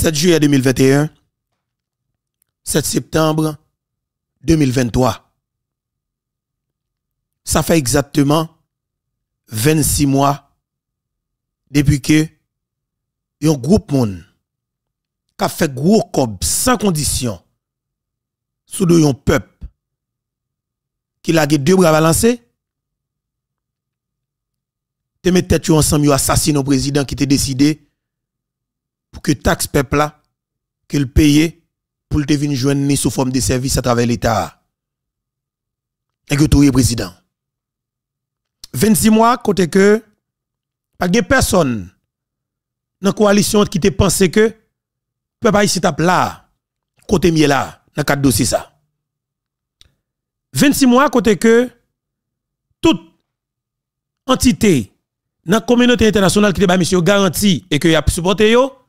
7 juillet 2021, 7 septembre 2023. Ça fait exactement 26 mois depuis que un groupe monde qui a fait gros cob sans condition sous de un peuple qui a deux bras balancés, te met tête ensemble, assassine au président qui t'a décidé pour que taxe peuple là que le paye pour le venir joindre sous forme de service à travers l'État. Et que tout est président. 26 mois côté que pas de personne dans la coalition qui te pensé que peuple ici tape là côté mieux là dans cadre dossier ça. 26 mois côté que toute entité dans la communauté internationale qui te ba monsieur garantie et que y a supporté yo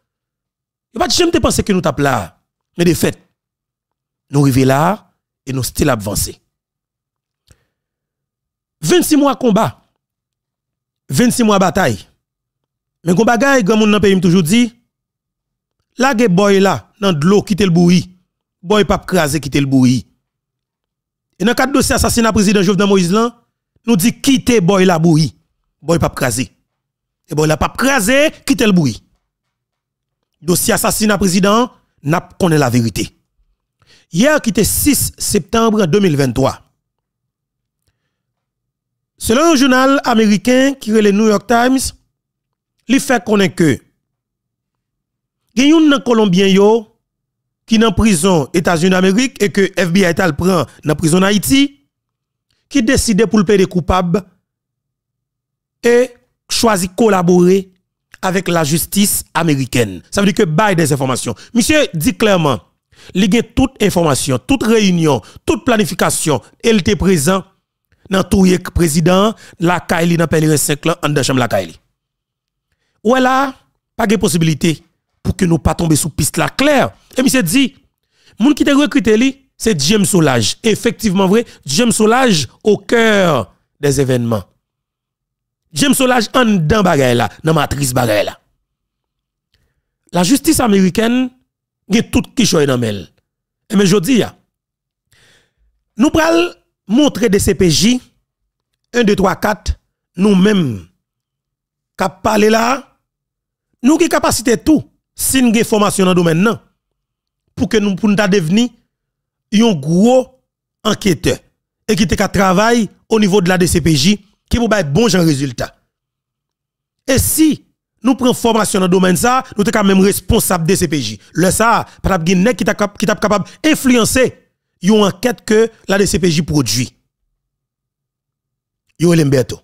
pas jamais te penser que nous tape là mais de fait nous arrivons là et nous still avancer. 26 mois combat, 26 mois bataille. Mais qu'on bagaille grand monde dans pays toujours dit la ge boy là dans de l'eau quitter le bouilli. Boy pas craser quitter le bouilli. Et dans cadre dossier assassinat président Jovenel Moïse là, nous dit quitter boy la bouilli. Boy pas craser. Et boy la pas craser quitter le bouilli. Dossier assassinat président n'a connaît la vérité. Hier qui était 6 septembre 2023. Selon un journal américain qui est le New York Times, il fait connaître que il y a un Colombien yo qui est en prison États-Unis d'Amérique et que FBI est prend dans prison Haïti qui décide pour le payer coupable et choisit collaborer avec la justice américaine. Ça veut dire que bail des informations. Monsieur dit clairement, il a toute information, toute réunion, toute planification, il était présent dans tout le président, la Kaili dans Pèlerin 5 ans, en de chambre la Kaili. Ou là, pas de possibilité pour que nous pas tomber sous piste là claire. Et monsieur dit, moun qui te recruté li, c'est James Solage. Effectivement vrai, James Solage au cœur des événements. James Solage en dans bagay là, dans matrice bagay là. La justice américaine, gen tout qui choy dans mel. Et mais jodi ya, nous pral montrer des CPJ 1 2 3 4 nous-mêmes cap parler là nous qui capacité tout si nous avons formation dans le domaine nan pour que nous pour devenir un gros enquêteur et qui te travaille au niveau de la DCPJ qui pour être bon genre résultat. Et si nous prenons formation dans le domaine ça, nous sommes quand même responsables de DCPJ. Le ça, pas qui est capable d'influencer une enquête que la DCPJ produit. Yo Lemberto.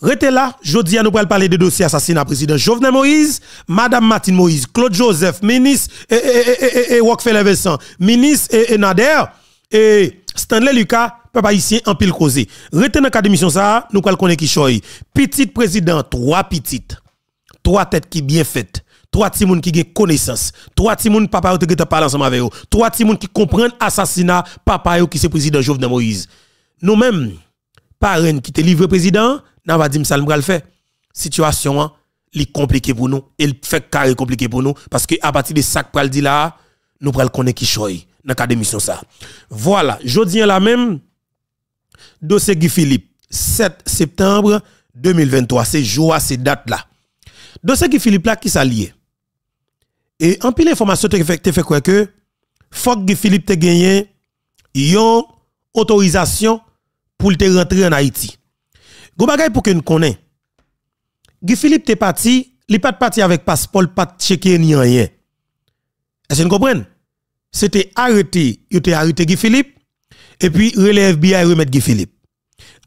Rete là, jodi a nous pral parler de dossier assassinat président Jovenel Moïse, Madame Martine Moïse, Claude Joseph, ministre et Rockefeller Vincent, ministre et Nader et Stanley Lucas, papa ici en pile causé. Rete dans cadre émission ça, nous pral connaître qui choy. Petit président, 3 petites. 3 têtes qui bien faites. 3 timoun qui gen connaissance, 3 timoun papa yo te parler ensemble avec eux, 3 timoun qui comprennent assassinat papa yo qui c'est président Jovenel Moïse. Nous même parrain qui te livre président, n'a va dire ça le faire. Situation li compliqué pour nous, et fait carré compliqué pour nous parce que à partir de ça pral dit là, nous pral connaître qui choy dans cadre émission ça. Voilà, jodi la même dossier Guy Philippe 7 septembre 2023, c'est jour à ces dates là. Dossier Guy Philippe là qui s'allie. Et en pile information te fait quoi que faut que Philippe te gagné yon autorisation pour te rentrer en Haïti. Go bagay pour que nous connaît. Guy Philippe te parti, li pas parti avec passeport, pas checker ni rien. Est-ce que vous comprenez? C'était arrêté, il te arrêté Guy Philippe et puis relève FBI remettre Guy Philippe.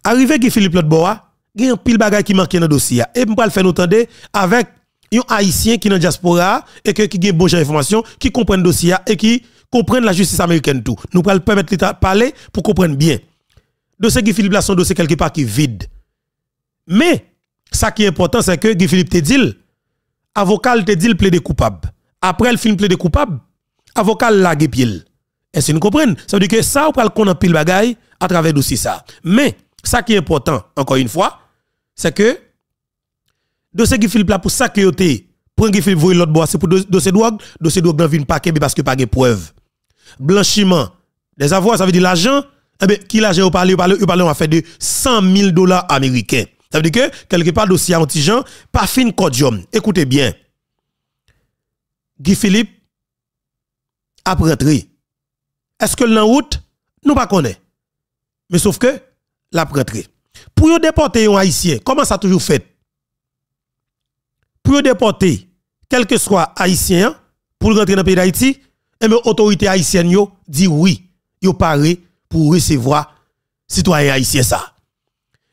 Arrivé Guy Philippe l'autre bois, il y a un pile bagay qui manque dans le dossier et m'pral faire nous entendre avec un haïtien qui dans diaspora et qui a bon genre d'information, qui comprennent le dossier et qui comprennent la justice américaine tout. Nous allons permettre de parler pour comprendre bien. Dossier Guy Philippe là son dossier quelque part qui est vide. Mais ça qui est important c'est que Guy Philippe te dit avocat te dit plaider coupable. Après le film plaider coupable, avocat lague pied. Est-ce que vous comprenez? Ça veut dire que ça ou pral qu'on pile bagaille à travers dossier ça. Mais ça qui est important encore une fois, c'est que dossier Guy Philippe là pour ça que yote Prend Guy Philippe voyer l'autre bois c'est pour dossier drogue dans vinn paquet parce que pas de preuve. Blanchiment des avoirs ça veut dire l'argent qui l'argent au parler on a fait de $100,000 américains. Ça veut dire que quelque part dossier anti-gens pas fin codium. Écoutez bien. Guy Philippe a rentré. Est-ce que l'en route nous pas connaît. Mais sauf que la rentré. Pour yo déporter un haïtien, comment ça toujours fait? Pour yo déporter quel que soit haïtien pour rentrer dans le pays d'Haïti, et bien autorité haïtienne yo dit oui, yo paré pour recevoir citoyen haïtien ça.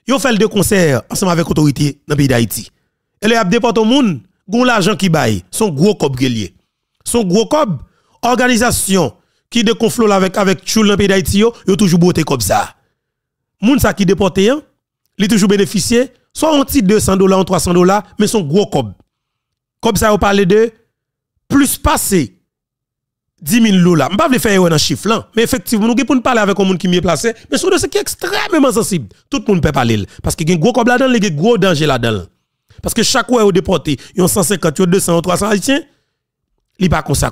Yo fait le concert ensemble avec autorité dans le pays d'Haïti. Et les a déporté au monde, gon l'argent qui baille, son gros cob lié. Son gros cob organisation qui de conflit avec Choul dans le pays d'Haïti yo toujours boté comme ça. Moun sa qui déporté hein, li toujours bénéficié soit un petit $200 ou $300 mais son gros cob. Comme ça on parle de plus passé $10,000. Je ne vais pas faire un chiffre là, mais effectivement, nous pouvons parler avec un monde qui est mieux placé, mais c'est un dossier qui est extrêmement sensible. Tout le monde peut parler. Parce qu'il y a un gros cob là-dedans, il y a un gros danger là-dedans. Parce que chaque fois, on déporté, il y a 150, 200, 300 haïtiens, il n'est pas comme ça.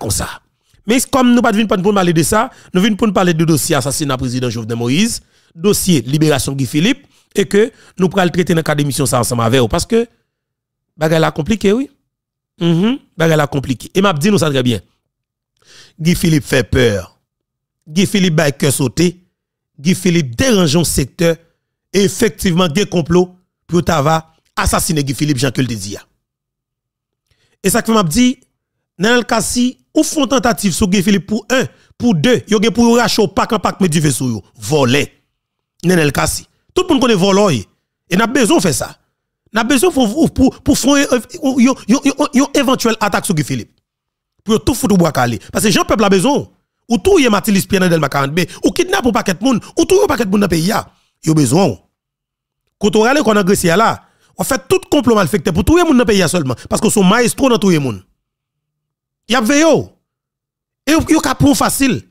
Mais comme nous ne venons pas pour parler de ça, nous venons pour parler de dossier assassinat président Jovenel Moïse, dossier libération Guy Philippe, et que nous pourrons le traiter dans le cadre d'émission ça ensemble avec vous. Parce que, bagay la compliqué, oui. Bagay la compliqué. Et m'a dit nous ça très bien. Guy Philippe fait peur. Guy Philippe baille cœur sauté. Guy Philippe dérange un secteur. Et effectivement, il y a un complot pour assassiner Guy Philippe, Jean Keul te dit. Et ça que m'a dit, dans le cas si, ou font tentative sur Guy Philippe pour un, pour deux, yo gen pour racher au pack en pack me du sur yo, voler. Dans le cas si. Tout le monde connaît voler. Et n'a besoin de faire ça. N'a besoin pour faire une éventuelle attaque sur Guy Philippe. Pour tout foutre bois calé. Parce que Jean peuple a besoin. Ou tout y Matilis Pierre Delma 40B, ou kidnappe ou paquet de monde, ou tout y paquet de monde dans le pays. Yo besoin. Quand on regarde qu'on agresse là, on fait tout complot malfecté pour tout le monde dans le pays seulement. Parce que son maestro dans tout le monde. Y a veillé. Et yo ka prendre facile.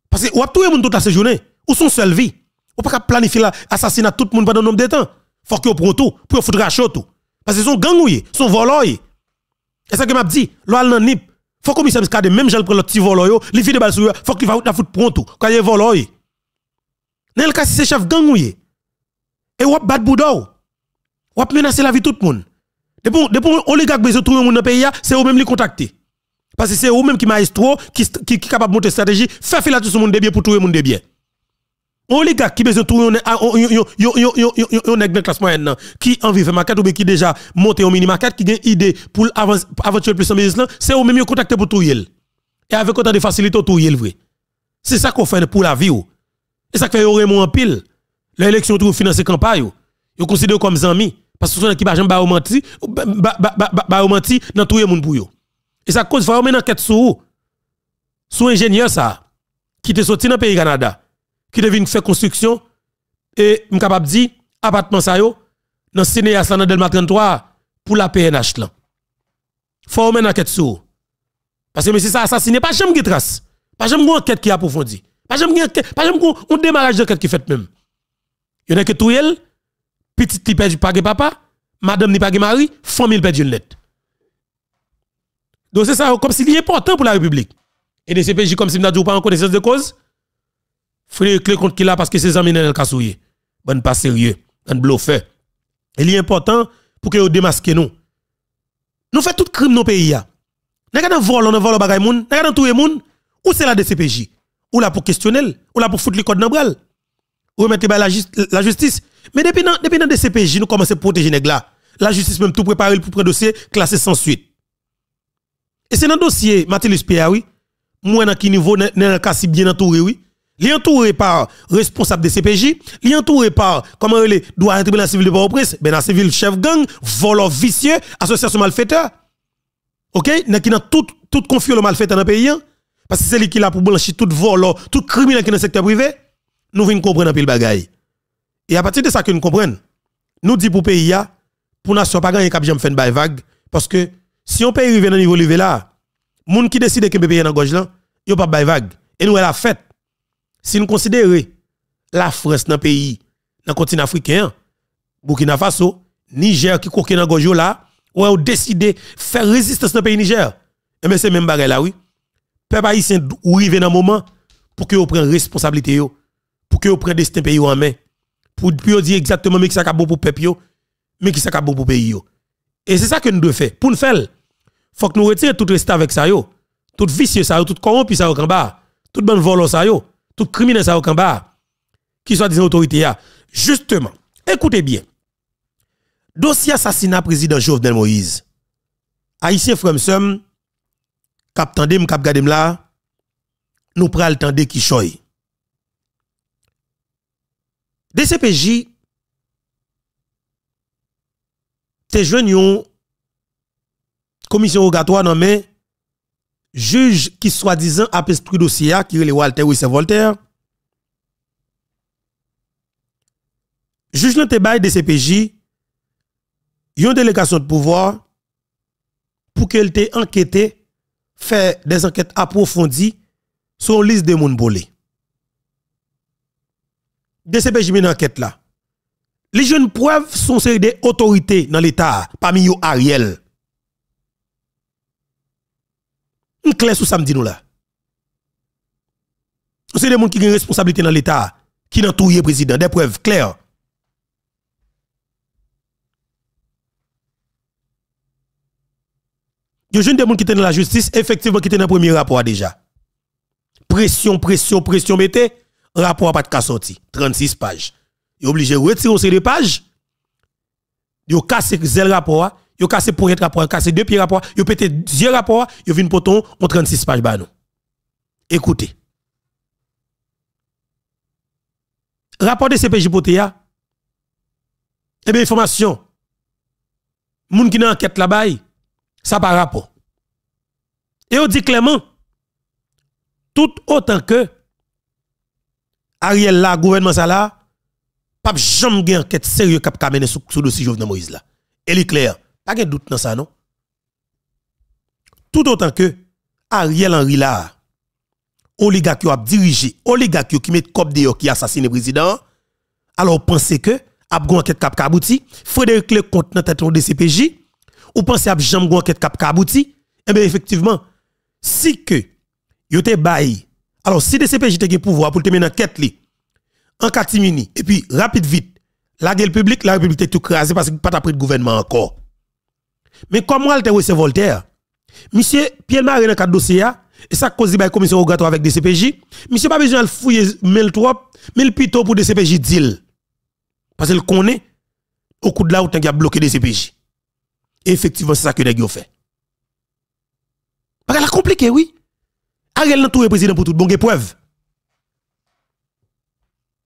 Parce que ou tout le monde toute la séjourné. Ou son seule vie. Ou pas planifier l'assassinat tout le monde pendant un nombre de temps. Faut que vous preniez tout, pour foutre rachat tout. Parce que son gangouye, son voleur. Et ça que m'a dit, l'ol nan nip, faut que commissaire Miskade, même j'al prend le petit voleur, li fi de bal sur faut qu'il va la foutre prendre tout. Quand il est voleur. Dans le cas si c'est chef gangouye. Et ou bat boudou. Ou menacer la vie tout le monde. Depuis oligarque besoin trouver monde dans le pays, c'est eux même li contacter. Parce que c'est eux même qui maestro qui capable de monter stratégie, faire filer tout le monde de bien pour trouver monde de bien. Oligarque qui besoin trouver on nèg dans classe moyenne qui envie faire maquette ou bien qui déjà monté au mini maquette qui gagne idée pour aventurer plus en business c'est eux même contacter pour trouver. Et avec autant de facilité trouver vrai. C'est ça qu'on fait pour la vie. Et ça fait Raymond en pile. L'élection pour financer campagne. Yo considère comme amis parce que son qui ba jambe ba menti dans tout le monde pour yo. Et ça cause faut mener enquête sur ingénieur ça qui te sorti dans pays Canada qui devine faire construction et m'capable dire appartement ça yo dans Cinéas dans Delma 33 pour la PNH là. Faut mener enquête sur parce que mais si ça assassiné pas jamais trace. Pas jamais enquête qui approfondie. Pas jamais un démarrage d'enquête qui fait même. Il y en a que tout elle petite qui perd pas papa, madame ni pas mari, famille perd une lettre. Donc c'est ça comme s'il est important pour la République. Et des CPJ comme si n'a pas en connaissance de cause. Frère clé contre qui là parce que ses amis dans le casouiller. Bonne pas sérieux, un bluffeur. Il est important pour que vous démasquez nous. Nous fait tout crime dans le pays là. N'a pas vol, on vole bagay moun, n'a pas tout le monde ou c'est la DCPJ ou là pour questionner, ou là pour foutre les codes dans bral. Ou mettre la justice. Mais depuis dans DCPJ nous commençons à protéger nèg là. La justice même tout préparé pour prendre dossier classé sans suite. Et c'est dans le dossier Matilis Pierre oui. Moi dans qui niveau dans le cas si bien entouré oui. Li entouré par responsable de CPJ, li entouré par comment il doit être tribunal civil de Port-au-Prince, ben civil chef gang, voleur vicieux, association malfaiteur. OK, n'a qui dans tout conflit le malfaiteur dans le pays parce que c'est lui qui là pour blanchir tout voleur, tout criminel qui dans le secteur privé. Nous venons comprendre un peu le bagay. Et à partir de ça que nous comprenons, nous dit pour pays pour nation pas gagner cap jamais faire une vague parce que si on pays arrive dans niveau levé là, moun qui décide que pays dans gauche là, yo pas bail vague. Et nous elle a fait. Si nous considérons la France dans le pays, dans le continent africain, Burkina Faso, Niger qui coquet dans gauche là, ou ont décidé faire résistance dans le pays Niger. Et bien c'est même bagay là oui. Peuple haïtien ou arrive dans un moment pour que vous preniez responsabilité yo, pour que vous preniez destin pays en main, pour dire exactement mais qui ça bon pour peuple yo, mais qui ça bon pour pays yo. Et c'est ça que nous devons faire. Pour nous faire, faut que nous retirions tout reste avec ça yo, tout vicieux ça yo, tout corrompu ça yo en bas, tout bon volant ça yo, tout criminel ça yo en bas, qui soit des autorités là. Justement, écoutez bien. Dossier assassinat président Jovenel Moïse. Haïtien frère m'sem, k'ap tande m k'ap gade m là, nous pral tande ki choy. DCPJ te joine yon commission rogatoire nan men juge qui soi-disant a instruit dossier qui rele Walter Wisse Voltaire. Juge nan te bay DCPJ yon délégation de pouvoir pour qu'elle te enquêté, fait des enquêtes approfondies sur une liste de moun bolé. DCPJ mène enquête là. Les jeunes preuves sont série des autorités dans l'État, parmi yo Ariel. Un clair sous samedi nous là. C'est des gens qui ont une responsabilité dans l'État, qui n'ont tout président, des preuves claires. Yo jeune des gens qui étaient dans la justice, effectivement qui étaient dans le premier rapport déjà. Pression, mettez, rapport pas de cas sorti, 36 pages. Yo obligé de retirer ces 2 pages. Yo casse zel rapport, yo casse point rapport, casse 2 pieds rapport, yo pété 10 rapport, yo vinn poton on 36 pages ba nou. Écoutez. Rapport de CPJ potea. Eh bien information. Moun qui nan enquête là-bas, ça par rapport. Et on dit clairement, tout autant que Ariel là, gouvernement ça là, pas jamais gen enquête sérieux k'ap ka mener sur dossier Jovenel Moïse là. Elle est claire, pas de doute dans ça non. Tout autant que Ariel Henry là, oligarque qui a dirigé, oligarque qui met cop dehors qui assassine le président, alors pensez que ap gon enquête k'ap kabouti, Frédéric Lecomte dans tête de CPJ, ou pensez ap jamais gon enquête k'ap kabouti, eh bien effectivement, si que yo te bail, alors si le CPJ te gen pouvoir pour te mener enquête li en catimini et puis rapide vite, la gueule publique, la République est tout crasé parce que pas après de gouvernement encore. Mais comme Walter Wisse Voltaire, monsieur Pierre-Marie dans cadre dossier et ça cause ba commission rogatoire avec des CPJ, monsieur pas besoin de fouiller mille trop, mille pito pour des CPJ deal. Parce qu'il connaît au coup de là où il a bloqué des CPJ. Et effectivement, c'est ça que les gars ont fait. Parce qu'elle a compliqué, oui. Ariel n'a tout le président pour tout bon preuve.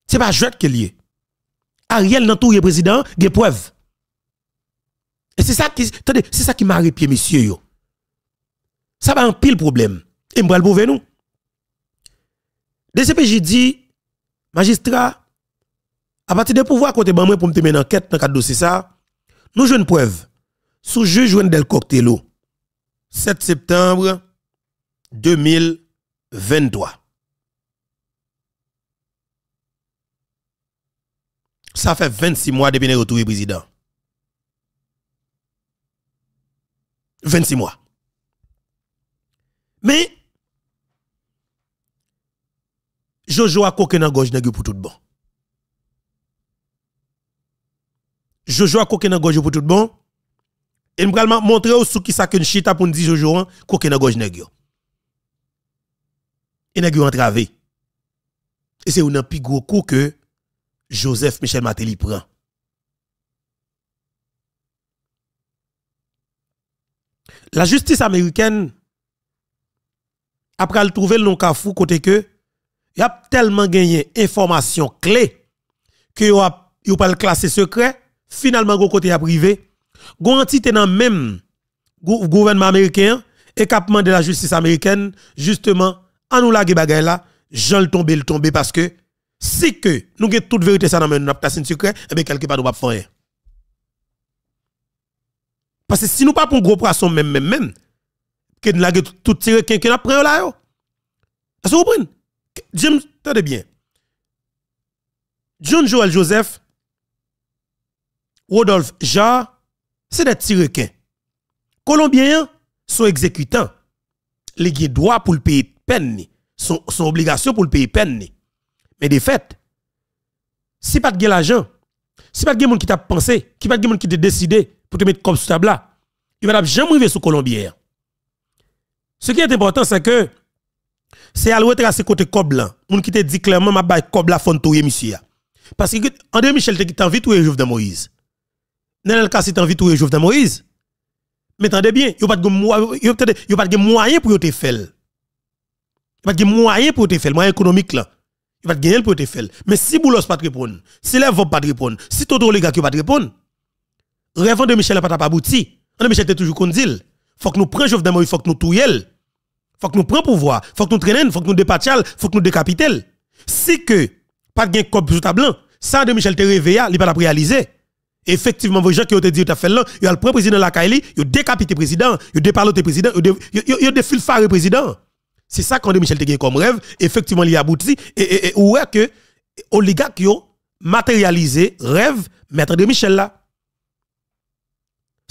C'est pas jouet qu'il y est. Ariel n'a tout le président, des preuves. Et c'est ça qui, attendez, c'est ça qui m'a arrêté, monsieur, yo. Ça va un pile problème. Et m'bral prouver nous. DCPJ dit, magistrat, à partir de pouvoir côté ban pour me mener une enquête dans cadre dossier ça, nous jouons une preuve. Sous juge Wendel Coctello, 7 septembre 2023. Ça fait 26 mois depuis le retour du président. 26 mois. Mais, Jojo a coqué dans gauche pour tout bon. Jojo a coqué dans gauche pour tout bon. Et nous allons montrer au sou qui ça que chita pour nous dire Jojo coqué dans gauche nèg yo. Et nèg yo entravé. Et c'est un plus gros coup que Joseph Michel Martelly prend. La justice américaine après le trouver le non kafou côté que y a tellement gagné information clé que yo pas le classer secret finalement go côté a privé gon entité dans même gouvernement américain et cap de la justice américaine justement en nous laguer bagay là Jean le tomber parce que si que nous avons toute vérité ça dans nous pas un secret et bien quelque part nous pas faire rien. Parce que si nous pas pour gros poisson même que nous laguer tout tirer quelqu'un après là yo. Est-ce que vous comprenez? James, tenez bien. John Joel Joseph, Rodolphe Jarre, c'est des tirequins. Colombiens sont exécutants. Les ont droit pour le payer peine, son obligation pour le payer peine. Mais de fait, si pas de l'argent, si pas de monde qui t'a pensé, qui pas de monde qui t'a décidé pour te mettre comme sur table là, il va jamais arriver sur Colombien. Ce qui est important, c'est que c'est à retracer côté cob là, moun qui te dit clairement m'a bay cob là fon touyer monsieur. Parce que André Michel te envie touyer Jovenel Moïse. Nenel Kassi t'envie touyer Jovenel Moïse. Mais attendez bien, yo pas de moyen pour te faire. Yo pas de moyen pour te faire, moyen économique là. Il va te gagner pour te faire. Mais si Boulos pas te répondre, si les vont pas te répondre, si Toto les gars qui pas te répondre, rêve de Michel pas abouti. André Michel te toujours qu'on dit, faut que nous prenions Jovenel Moïse, faut que nous touyions. Faut que nous prenions pouvoir, faut que nous traînions, faut que nous dépatchions, faut que nous décapitions. Si que pas de gain cop sur table, ça de Michel te réveillé, il pas la réaliser. Effectivement, vos gens qui ont dit tu fait là, il y a le premier président de la Kaili, il a décapité président, il a déparloté président, il a défilfaré président. C'est ça qu'André Michel te gagne comme rêve, effectivement il y a abouti et ouais que oligarques ont matérialisé rêve maître de Michel là.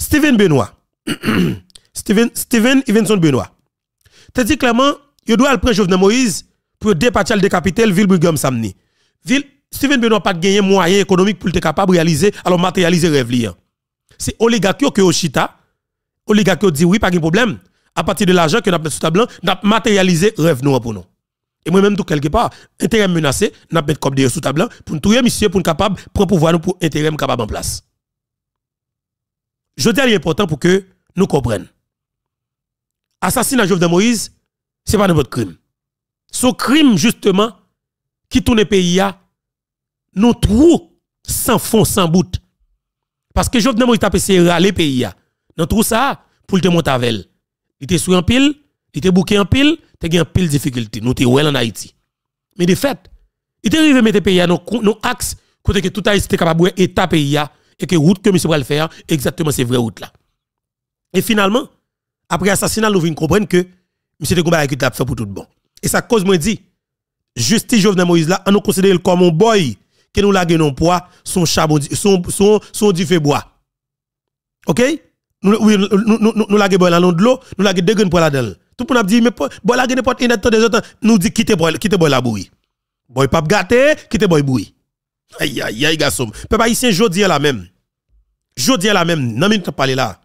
Steven Benoît. Steven Ivenson Benoît. Te dit clairement, il doit le prendre Jovenel Moïse pour dépatcher le décapiter ville Brigam Samni. Steven Benoît pas gagné moyen économique pour être capable de réaliser alors matérialiser rêve li. C'est oligarque qui au chita, oligarque dit oui pas de problème. À partir de l'argent que nous avons sous table, nous avons matérialisé rêve nous pour nous. Et moi même tout quelque part, intérêt menacé, nous avons mis comme des sous table pour nous touyer monsieur pour nous capable prendre pouvoir nous pour intérêt capable en place. Je dis il est important pour que nous comprenions. Assassinat Jovenel Moïse, c'est pas notre crime. Ce crime justement qui tourne le pays a nous trou sans fond sans bout. Parce que Jovenel Moïse t'a essayé râler pays a. Dans tout ça pour te monter avec. Il était sous en pile, il était bouqué en pile, il était en pile difficulté. Nous sommes en Haïti. Mais de fait, il était arrivé à mettre pays nos axes côté que tout Haïti était capable de état pays et que route que monsieur va le faire, exactement c'est vraie route là. Et finalement, après l'assassinat, nous venons comprendre que monsieur de combat qui t'a fait pour tout bon. Et ça cause moi dit justice Jovenel Moïse là, on nous considère comme un boy que nous laguer non poids, son charbon son du fait bois. OK? Nous laguer boy là dans de l'eau, nous laguer deux graines pour la dedans. Tout le monde dit mais boy laguer n'importe une temps des autres nous dit quitter boy la bouille. Boy pas gâté, quitter boy bouille. Aïe aïe aïe garçon. Peuple haïtien jodi la même. Jodi la même, nan minute parler là.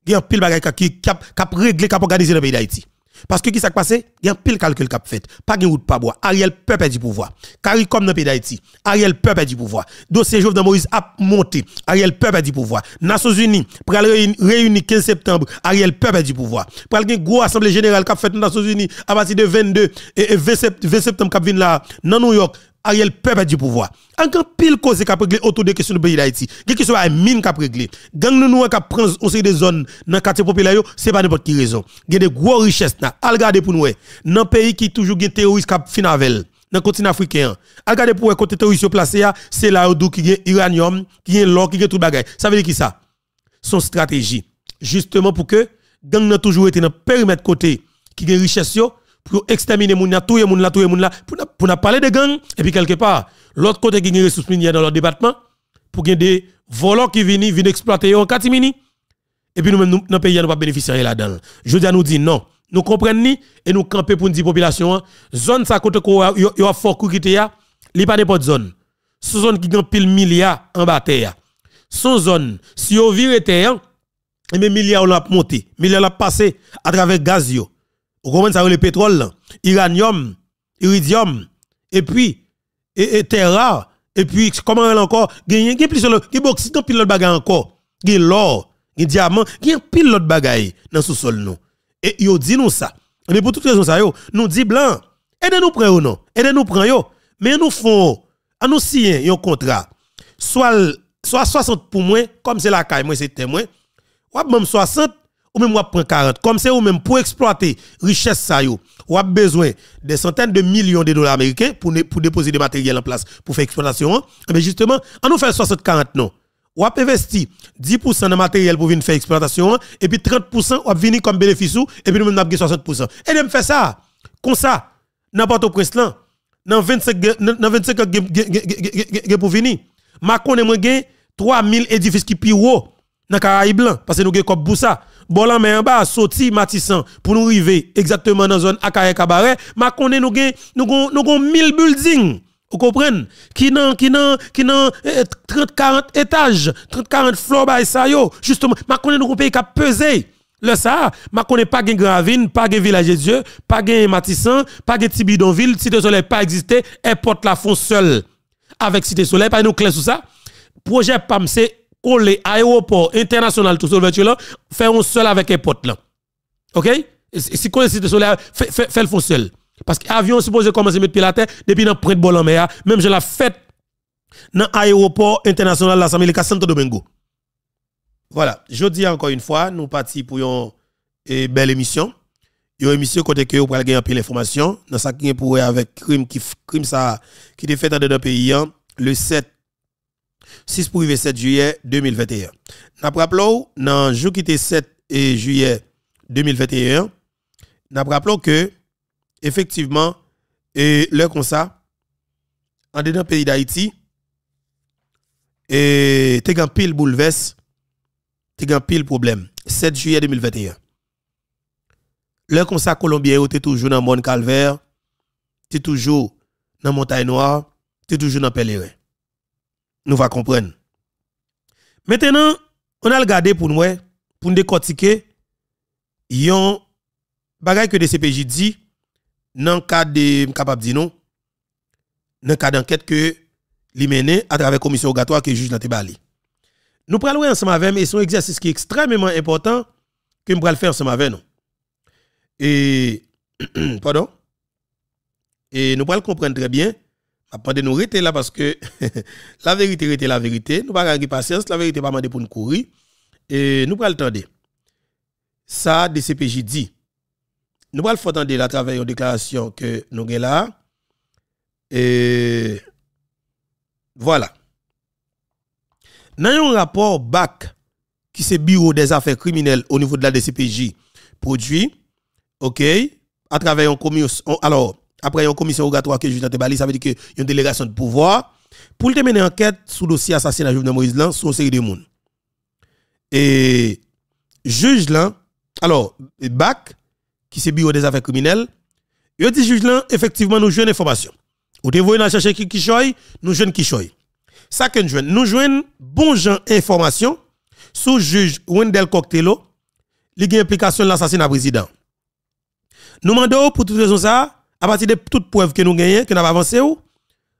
Il y a un pile bagay qui cap régler cap organiser dans le pays d'Haïti. Parce que qui s'est passé? Il y a un pile calcul cap fait. Pas de route pas bois. Ariel peut perdre du pouvoir. CARICOM dans le pays d'Haïti. Ariel peut perdre du pouvoir. Dossier Jovenel Moïse a monté. Ariel peut perdre du pouvoir. Nations Unies pour réunir 15 septembre. Ariel peut perdre du pouvoir. Pour une grosse assemblée générale cap fait Nations Unies à partir de 22 et 20 septembre cap vient là dans New York. Ariel peut perdre du pouvoir. Encore pile cause qui a réglé autour des questions du pays d'Haïti. Qui soit à mine qui a réglé. Gang nous qui prend aussi des zones dans quartier populaire, c'est pas n'importe qui raison. Il y a des grosses richesses là. Al regarder pour nous. Dans pays qui toujours des terroristes qui fin avec dans le continent africain. Al regarder pour côté terroriste placé c'est là où qui est uranium, qui est l'or, qui est tout bagay. Ça veut dire qui ça? Son stratégie justement pour que gang n'a toujours été dans périmètre côté qui est richesse pour exterminer moun la touyer moun la pour n'a parler de gang et puis quelque part l'autre côté qui a des ressources minières dans leur département pour gagner des voleurs qui viennent exploiter en catimini et puis nous même dans pays nous pas bénéficier là-dedans. Je dis à nous dit non, nous comprenons ni et nous camper pour dire population zone ça côté ko yo fort qui ya, li pas n'importe zone. Ce zone qui gagne pile milliards en bas terre. Son zone si yo vire terre et mes milliards l'a monté, milliards l'a passé à travers gaz yo. Vous comprenez ça le pétrole, uranium, iridium, et puis terre rare, et puis comment elle encore gagne plus le qui bauxite pile l'autre bagaille encore, gagne l'or, gagne diamant, gagne pile l'autre bagaille dans sous sol nous. Et yo dit nous ça. Mais pour toutes raisons ça yo, nous dit blanc, aidez-nous prendre ou non, aidez-nous prendre yo, mais nous font à nous signer un contrat. Soit 60 pour moi comme c'est la caille moi c'est témoin. Ou même 60 ou même prend 40 comme c'est ou même pour exploiter richesse ça yo ou a besoin des centaines de millions de dollars américains pour déposer des matériels en place pour faire exploitation mais justement on nous fait 60-40 non ou a investi 10% de matériel pour venir faire exploitation et puis 30% ou a venir comme bénéfice et puis nous même 60% et de me faire ça comme ça n'importe au prince là dans 25 pour venir Macron et moi gain 3000 édifices qui piro dans Caraïbes blanc parce que nous gain comme Boussa Bolan mais en bas sorti Matissan pour nous arriver exactement dans zone Akaye Cabaret, ma connaît nous 1000 buildings. Vous comprenez? Qui nan 30-40 étages, 30-40 floors by ça yo. Justement, ma connaît nous pays qui a pesé. Le ça, ma connaît pas gen Gravine, pas gen Village de Dieu, pas gen Matissan, pas gen Tibidonville, Cité Soleil pas existé, airport la font seul. Avec Cité Soleil, pas nous clair sur ça. Projet PAM c'est coller aéroport international tout seul là, faire un seul avec airport là. OK? Si connaît Cité Soleil, fait le font seul. Parce que l'avion supposé commencer à mettre pied la terre depuis dans près de bol en mer, même je l'ai fait dans l'aéroport international la Saint Santo Domingo. Voilà, je dis encore une fois, nous partis pour une belle émission. Une émission côté que vous pourrez gagner un peu l'information dans ça qui est pour avec crime ça qui est fait dans le pays le 6 pour 7 juillet 2021. N'a rappelons dans jour qui était 7 juillet 2021, n'a rappelons que effectivement et le comme ça en dedans pays d'Haïti et t'es un pile bouleverse, t'es un pile problème. 7 juillet 2021. Le comme ça Colombien était toujours dans Mont Calvaire, t'es toujours dans Montagne Noire, t'es toujours dans Pèlerin. Nous va comprendre. Maintenant, on a regardé pour nous décortiquer yon bagay que de CPJ dit dans le cadre de capable dire non dans le cadre d'enquête que li mené à travers commission rogatoire que juge dans Tebali. Nous prenons ensemble avec et son exercice qui est extrêmement important que nous prenons faire ensemble avec nous. Et pardon. Et nous prenons comprendre très bien. Après nous rester là parce que la vérité était la vérité, nous pas gagner patience, la vérité pas demander pour nous courir et nous prenons attendre. Ça de CPJ dit. Nous allons faire entendre à travers une déclaration que nous avons là. Et voilà. Dans un rapport BAC, qui c'est Bureau des affaires criminelles au niveau de la DCPJ, produit, OK, à travers une commission, alors, après une commission rogatoire que juge dans Tebali, ça veut dire qu'il y a une délégation de pouvoir pour mener une enquête sous le dossier assassinat Jovenel Moïse là, sur une série de monde. Et juge là, alors, BAC, qui c'est Bureau des affaires criminelles, il dit juge là, effectivement, nous jouons information. Ou te voyez dans chercher qui choy, nous jouons qui choy. Ça que nous jouons bon gens information sous juge Wendel Coctello, li gen implication de l'assassinat président. Nous demandons pour toute raison ça, à partir de toute preuve que nous gagnons, que nous avons avancé, nous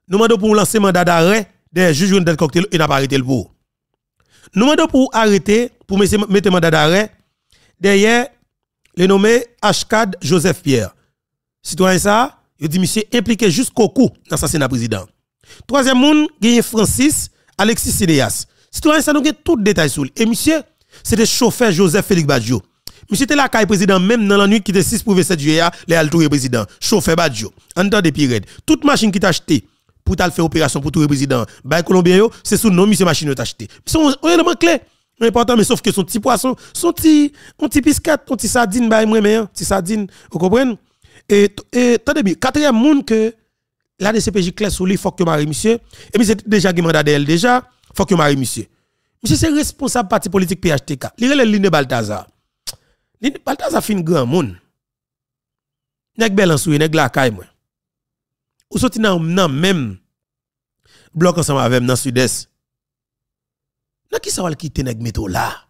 demandons pour lancer mandat d'arrêt des juges Wendel Coctello et n'a pas arrêté le pour. Nous demandons pour arrêter, pour mettre mandat d'arrêt derrière le nommé Ashkad Joseph Pierre. Citoyen ça, il dit monsieur impliqué jusqu'au cou dans l'assassinat président. Troisième monde, gagne Francis Alexis Sidéas. Citoyen ça nous gagne tout détail sur lui. Et monsieur, c'était chauffeur Joseph Félix Badjo. Monsieur était la caille président même dans la nuit qui était 6 pour 7 juillet, les altouré président, chauffeur Badjo. En temps de pire, toute machine qui t'a acheté pour t'al faire opération pour tout le président, bah Colombien yo, c'est sous nom monsieur machine t'a acheté. Son élément clé. Important mais sauf que son petit poisson, son petit piscate, son petit sardine bah moi mais petit sardine, vous comprenez? Et attendez bien, quatrième monde que la DCPJ clair sur lui faut que marie monsieur et puis c'est déjà qui mandat d'elle déjà, faut que marie monsieur. Monsieur c'est responsable parti politique PHTK. Il est Line Baltazar. Line Baltazar fin grand monde. Nèg Belansou, nèg la caille moi. Ou sorti nan même bloc ensemble avec dans sud-est. Nan qui ça va quitter nèg métro là?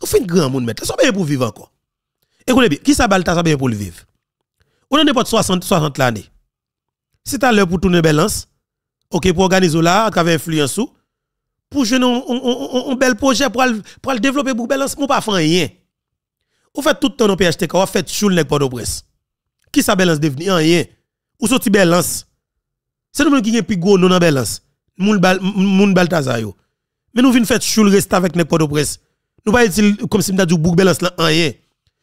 Ou fin grand monde mettre. Ça bien pour vivre encore. Écoutez bien, qui ça Baltazar bien pour le vivre? On a n'importe 60 l'année. Si tu as l'heure pour tourner balance, OK, pour organiser là, à travers influence ou, pour jouer un bel projet, pour le développer pour balance, on pas faire rien. Ou fait tout le temps dans PHTK, ou fait choule nek Port-au-Prince. Qui ça balance devenir rien? Ou sorti balance? C'est nous qui gen plus gros non dans balance. Moun Baltazar yo. Mais nous vinn fait choule rester avec nek Port-au-Prince. Nous pas utile comme si nous dit bouc balance là rien.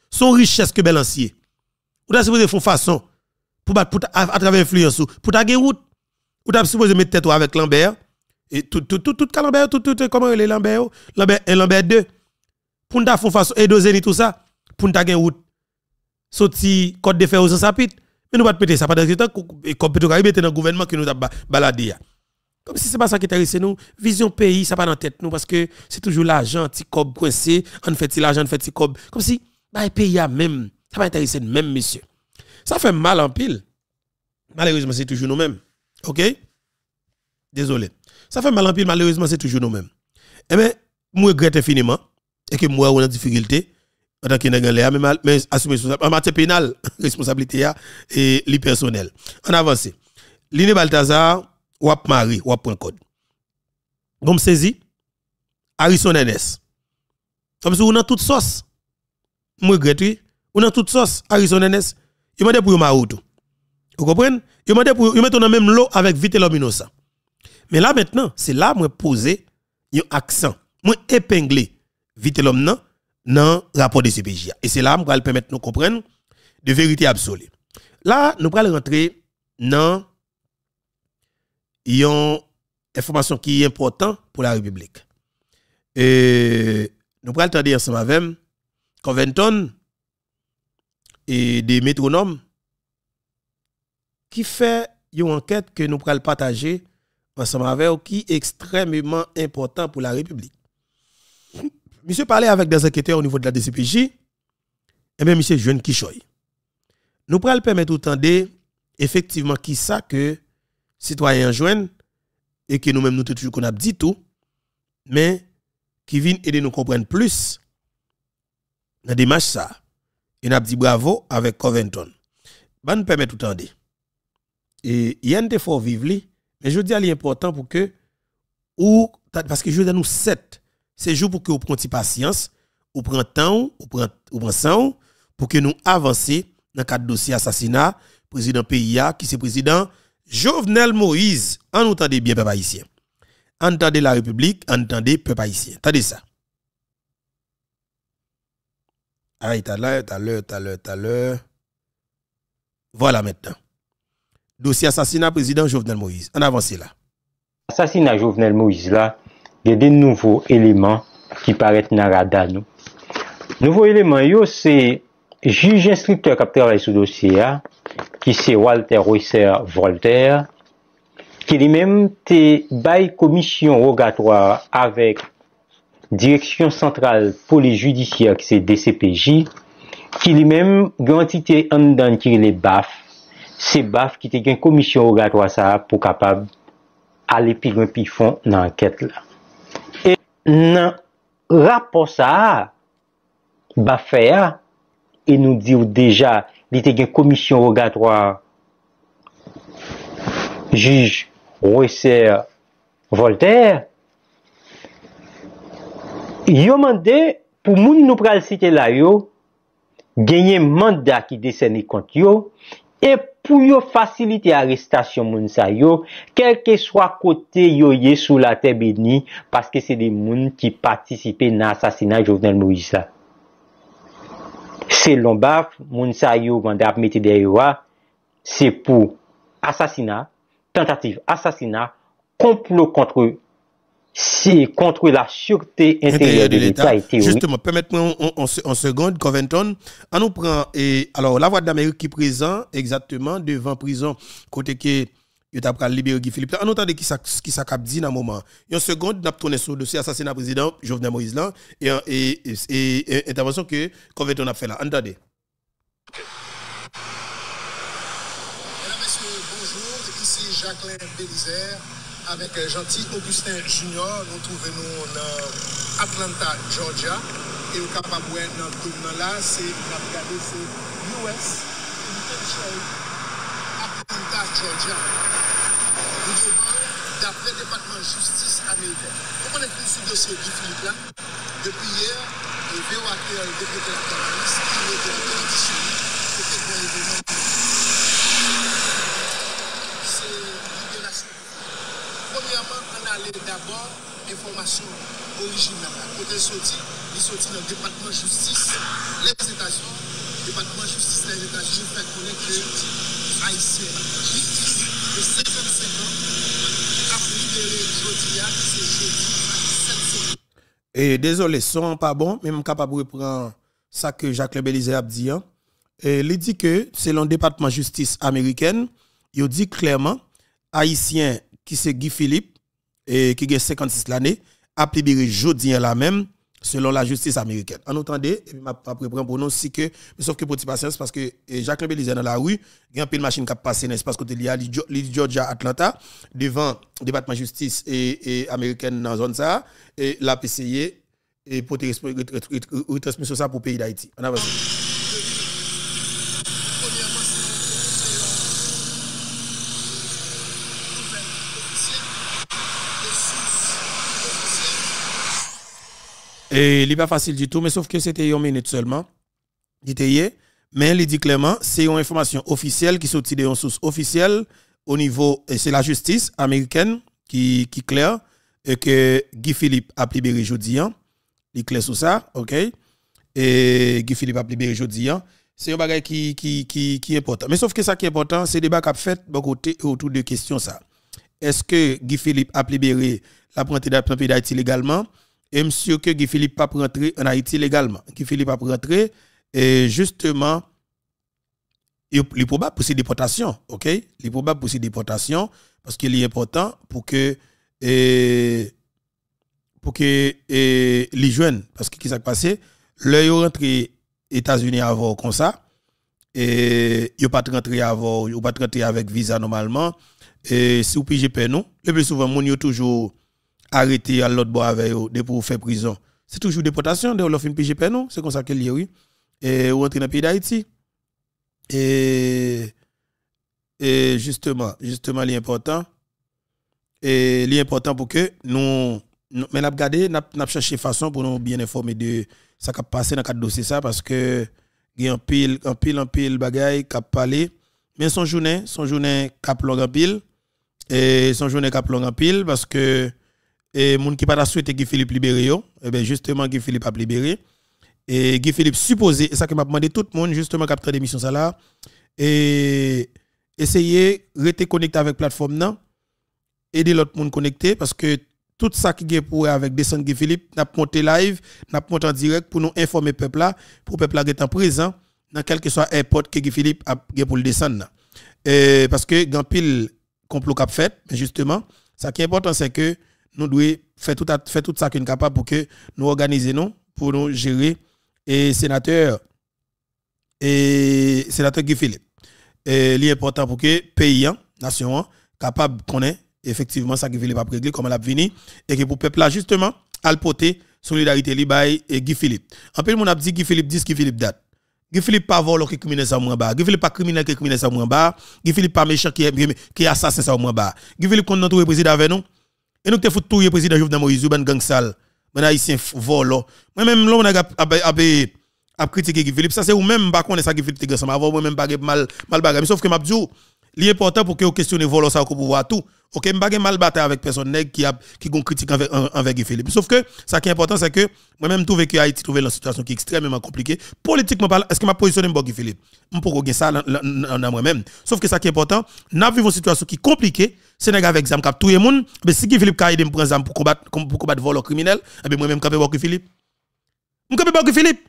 Son richesse que balancier. Ou t'as supposé faire façon pour à travers influence pour ta gen route ou t'as supposé mettre tête avec Lambert et tout Lambert tout comment les Lambert 1 Lambert 2 pour ta faire façon et doser tout ça pour ta gen route sorti code de fer aux sapit mais nous pas péter ça pas dans temps comme Petro Caraïbe était dans gouvernement que nous t'a baladé Comme si c'est pas ça qui intéresse nous. Vision pays, ça pas dans la tête nous parce que c'est toujours l'argent, petit cob coincé, on fait l'argent, on fait petit cob. Comme si, bah, pays a même, ça pas intéresser même, monsieur. Ça fait mal en pile. Malheureusement, c'est toujours nous-mêmes. OK? Désolé. Ça fait mal en pile, malheureusement, c'est toujours nous-mêmes. Eh bien, moi, je regrette infiniment et que moi, on a des difficultés en tant que mais assumer en matière pénale, responsabilité et li personnel. On avance. Line Balthazar, wap mari, wap point code. Comme saisi, Harrison NS. Comme si on a toute sauce. Moi, je regrette, on a toute sauce, Harrison NS. Il m'a dit pour ma route. Vous comprenez? Il m'a dit pour mettre dans même lot avec vite l'ominosa. Mais là maintenant, c'est là moi poser un accent, moi épingler vite l'homme dans rapport de CPJ. Et c'est là moi permettre nous comprendre de vérité absolue. Là, nous allons rentrer dans une information qui est importante pour la République. Et nous allons entendre ensemble avec Covington et des métronomes qui fait une enquête que nous allons partager ensemble avec eux qui est extrêmement important pour la République. Monsieur parlait avec des enquêteurs au niveau de la DCPJ, et bien monsieur jeune Kishoy. Nous allons permettre d'entendre effectivement qui ça que citoyens joignent et que nous-mêmes nous toujours qu'on a dit tout, mais qui viennent aider nous comprendre plus dans des matchs ça. Et nous avons dit bravo avec Covington. Bah nous permet tout entendre. Et il y a un effort vivre, mais je dis à l'important pour que, ou, parce que je dis à nous 7, c'est jour pour que vous preniez patience, vous prenez temps, vous prenez sang, pour que nous avancions dans le cadre de dossier assassinat, président PIA, qui c'est président Jovenel Moïse. Entendez bien, peuple haïtien. Entendez la République, entendez peuple haïtien. Entendez ça. Ah, tout à l'heure. Voilà maintenant. Dossier assassinat président Jovenel Moïse. On avance là. Assassinat Jovenel Moïse là, il y a des nouveaux éléments qui paraissent dans le radar nous. Nouveaux éléments, c'est juge instructeur qui travaille sur le dossier, qui c'est Walter Roisser Voltaire, qui lui-même te bail commission rogatoire avec direction centrale police judiciaire qui c'est DCPJ, qui lui-même entité en dedans qui les BAF, c'est BAF qui te une commission rogatoire ça pour capable aller plus loin plus fond dans l'enquête là. Et dans rapport ça BAF faire et nous dit déjà il y a une commission rogatoire juge Roisser Voltaire. Yo mandé pour moun nou pral citer là yo gagner mandat qui décerné contre yo et pour yo faciliter arrestation moun sa yo quel que soit côté yo yé sous la terre bénie parce que c'est des moun qui participaient dans l'assassinat Jovenel Moïse là. Selon BAF, moun sa yo mandat mettre derrière c'est pour assassinat, tentative assassinat, complot contre la sûreté intérieure de l'État. Justement, permettez-moi en seconde, Covington, on nous prend, et alors la voix d'Amérique qui est présent exactement devant prison, côté que il t'a pris libérer Guy Philippe. On entend qui ça cap dit dans un moment. En seconde, n'a tourné sur le dossier assassinat président Jovenel Moïse là et intervention que Covington a fait là. Entendez. Mesdames, Messieurs, bonjour. Ici Jacqueline Bélizer. Avec Gentil Augustin Junior, nous trouvons dans Atlanta, Georgia. Et au capable dans le domaine là, c'est US Penitentiary, Atlanta, Georgia. Nous devons, d'après le département de justice américain. Comment est-ce que ce dossier Guy Philippe là? Depuis hier, le VO a créé le député de la police qui est de la condition pour que le événement. C'est libération. Premièrement, on a d'abord information originale. Côté sorti, il sortit dans le département de justice, les États-Unis, département de justice des États-Unis, fait connaître que Haïtien, de 55 ans, a libéré Jodia, c'est jeudi à 7 ans. Et désolé, son pas bon, même capable de reprendre ça que Jacques Bélizer a dit. Il dit que selon le département de justice américaine, il dit clairement, Haïtien qui c'est Guy Philippe, et qui a 56 l'année, a libéré jeudi là même, selon la justice américaine. En entendez, et puis après pour nous si que, mais sauf que pour patience, parce que Jacqueline Belize dans la rue, il y a un peu de machine qui a passé, n'est-ce pas, côté de Georgia, Atlanta, devant le département de justice et américaine dans la zone ça, et la PCI, et pour retransmission ça pour le pays d'Haïti. On avance. Et il n'est pas facile du tout, mais sauf que c'était une minute seulement. Il était hier, mais il dit clairement, c'est une information officielle qui sortit d'une source officielle au niveau, et c'est la justice américaine qui claire, et que Guy Philippe a libéré jeudi. Il est clair sur ça, ok? Et Guy Philippe a libéré jeudi. C'est un bagage qui est important. Mais sauf que ça qui est important, c'est le débat qu'a fait autour de questions ça. Est-ce que Guy Philippe a libéré la prentée d'un pays d'Haïti légalement? Et monsieur que Guy Philippe pas rentrer en Haïti légalement. Guy Philippe pas rentrer et justement il est probable pour ces déportations, OK? Il est probable pour ces déportations parce qu'il est important pour que les jeunes parce que qu'est-ce qui s'est passé? Là rentré États-Unis avant comme ça et il pas rentrer avant, il pas rentrer avec visa normalement et si vous pigez non, le plus souvent mon yo toujours arrêté à l'autre bord avec eux pour faire prison. C'est toujours déportation de l'offre PGP non, c'est comme ça qu'elle y est oui. Et on rentre dans le pays d'Haïti. Et justement l'important pour que nous mais n'a regarder n'a chercher façon pour nous bien informer de ça qui a passé dans cadre dossier ça parce que il y a un pile bagaille qui a parlé mais son journée cap long en pile et son journée cap long en pile parce que et moun qui pas souhaité Guy Philippe libéré yo et ben justement Guy Philippe a libéré et Guy Philippe supposé ça que m'a demandé tout le monde justement capteur d'émission ça là et essayer rester connecté avec plateforme nan aider l'autre monde connecté parce que tout ça qui est pour avec descendre Guy Philippe n'a monté live n'a monté en direct pour nous informer peuple là pour peuple là être en présent dans quel que soit airport que Guy Philippe a pour le descendre parce que grand pile complot qu'a fait mais justement ça qui est important c'est que nous devons faire tout ça qu'on est capable pour que nous organiser nous pour nous gérer et sénateur Guy Philippe. Et l'important pour que pays nation capable connaître effectivement ça Guy Philippe a réglé comme elle a venu et que pour peuple là justement alpoter solidarité li bay et Guy Philippe. En peu mon a dit Guy Philippe 10 Guy Philippe date. Guy Philippe pas vol qui criminel ça moins bas. Guy Philippe pas criminel qui criminel ça moins bas. Guy Philippe pas méchant qui assassin ça moins bas. Guy Philippe qu'on notre président avec nous. Et nous te fout tout le président Jovenel Moïse ben gang sale. Ben haïtien volo. Moi même là on a critiqué Guy Philippe ça c'est ou même pas connaître ça Guy Philippe ensemble avant moi même pas mal bagarre mais sauf que m'a dit l'important pour que vous questionnez volo ça au pouvoir tout. OK m'pa mal bataille avec personne nèg qui gon critique envers Guy Philippe. Sauf que ça qui est important c'est que moi même trouver que Haïti trouver une situation qui est extrêmement compliquée politiquement parlant est-ce que m'a positionné Guy Philippe m'poko gen ça dans moi même. Sauf que ça qui est important n'a vivons une situation qui est compliquée Sénégal avec zam cap tout le monde mais si Guy Philippe ka aider me prendre zam pour combattre vol criminel et bien moi même capé Guy Philippe. M'capé Guy Philippe.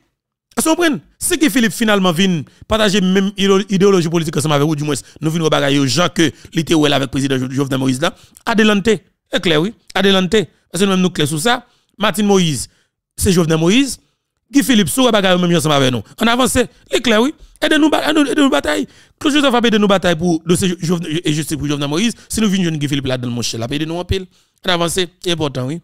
Vous comprenez? Si Guy Philippe finalement vient partager même idéologie politique ensemble avec vous, du moins, nous venons bagailler aux gens que l'été ou avec le président Jovenel Moïse là, adelante. C'est clair, oui, adelante. Parce que nous nous clair sur ça. Martin Moïse, c'est Jovenel Moïse. Guy Philippe, sur bagaille même ensemble avec nous. On avance, c'est clair, oui. Aidez-nous bataille. Claude Joseph a aidé nous bataille pour dossier et justice pour Jovenel Moïse. Si nous venons Guy Philippe là dans mon cher, là, aidez-nous en pile. On avance, c'est important, oui.